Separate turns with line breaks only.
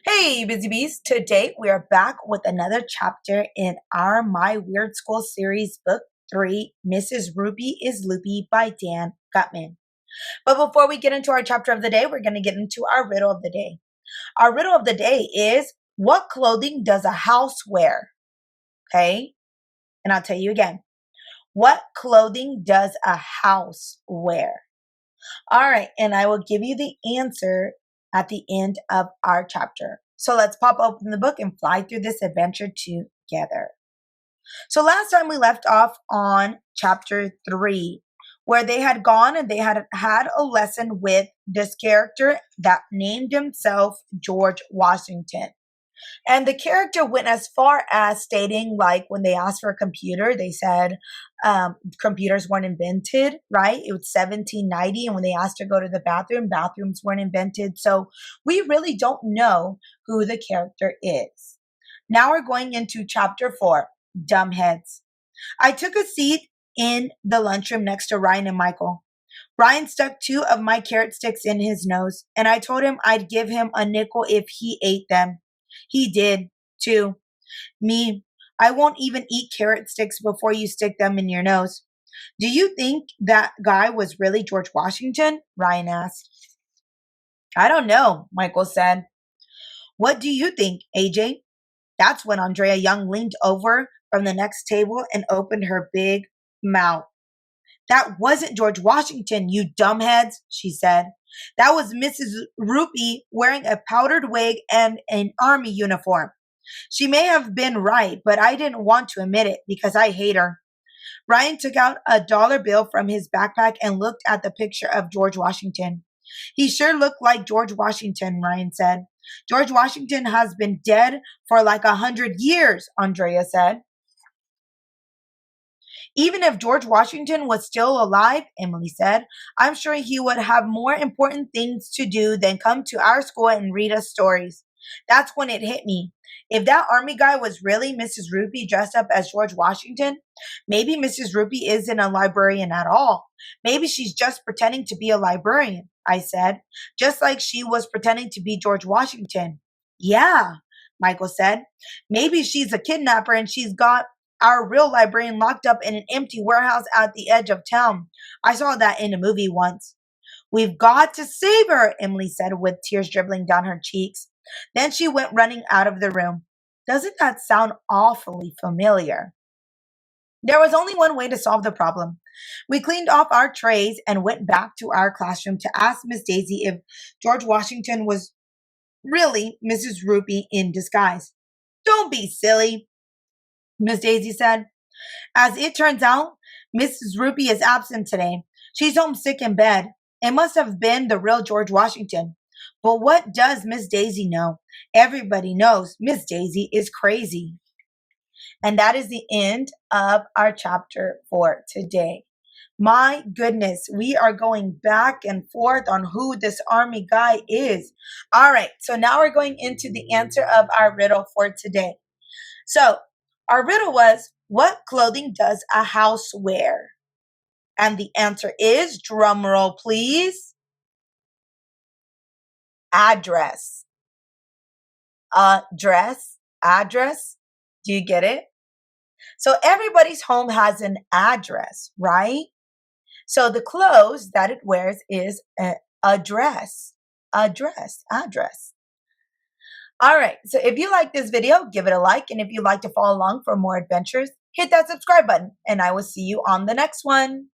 Hey, Busy Bees. Today we are back with another chapter in our My Weird School series, Book 3, Mrs. Ruby is Loopy by Dan Gutman. But before we get into our chapter of the day, we're going to get into our riddle of the day. Our riddle of the day is, what clothing does a house wear? Okay, and I'll tell you again. What clothing does a house wear? All right, and I will give you the answer at the end of our chapter. So let's pop open the book and fly through this adventure together. So last time we left off on chapter 3, where they had gone and they had had a lesson with this character that named himself George Washington. And the character went as far as stating, like, when they asked for a computer, they said computers weren't invented, right? It was 1790. And when they asked to go to the bathroom, bathrooms weren't invented. So we really don't know who the character is. Now we're going into chapter 4, Dumbheads. I took a seat in the lunchroom next to Ryan and Michael. Ryan stuck 2 of my carrot sticks in his nose, and I told him I'd give him a nickel if he ate them. He did, too. Me, I won't even eat carrot sticks before you stick them in your nose. Do you think that guy was really George Washington? Ryan asked. I don't know, Michael said. What do you think, AJ? That's when Andrea Young leaned over from the next table and opened her big mouth. That wasn't George Washington, you dumbheads, she said. That was Mrs. Roopy wearing a powdered wig and an army uniform. She may have been right, but I didn't want to admit it because I hate her. Ryan took out a dollar bill from his backpack and looked at the picture of George Washington. He sure looked like George Washington, Ryan said. George Washington has been dead for like 100 years, Andrea said. Even if George Washington was still alive, Emily said, I'm sure he would have more important things to do than come to our school and read us stories. That's when it hit me. If that army guy was really Mrs. Roopy dressed up as George Washington, maybe Mrs. Roopy isn't a librarian at all. Maybe she's just pretending to be a librarian, I said, just like she was pretending to be George Washington. Yeah, Michael said. Maybe she's a kidnapper and she's got our real librarian locked up in an empty warehouse at the edge of town. I saw that in a movie once. We've got to save her, Emily said with tears dribbling down her cheeks. Then she went running out of the room. Doesn't that sound awfully familiar? There was only one way to solve the problem. We cleaned off our trays and went back to our classroom to ask Miss Daisy if George Washington was really Mrs. Roopy in disguise. Don't be silly, Miss Daisy said. As it turns out, Mrs. Roopy is absent today. She's homesick in bed. It must have been the real George Washington. But what does Miss Daisy know? Everybody knows Miss Daisy is crazy. And that is the end of our chapter for today. My goodness, we are going back and forth on who this army guy is. All right, so now we're going into the answer of our riddle for today. So our riddle was, what clothing does a house wear? And the answer is, drum roll please, address. Address. Do you get it? So everybody's home has an address, right? So the clothes that it wears is a dress. Address. All right, so if you like this video, give it a like. And if you'd like to follow along for more adventures, hit that subscribe button. And I will see you on the next one.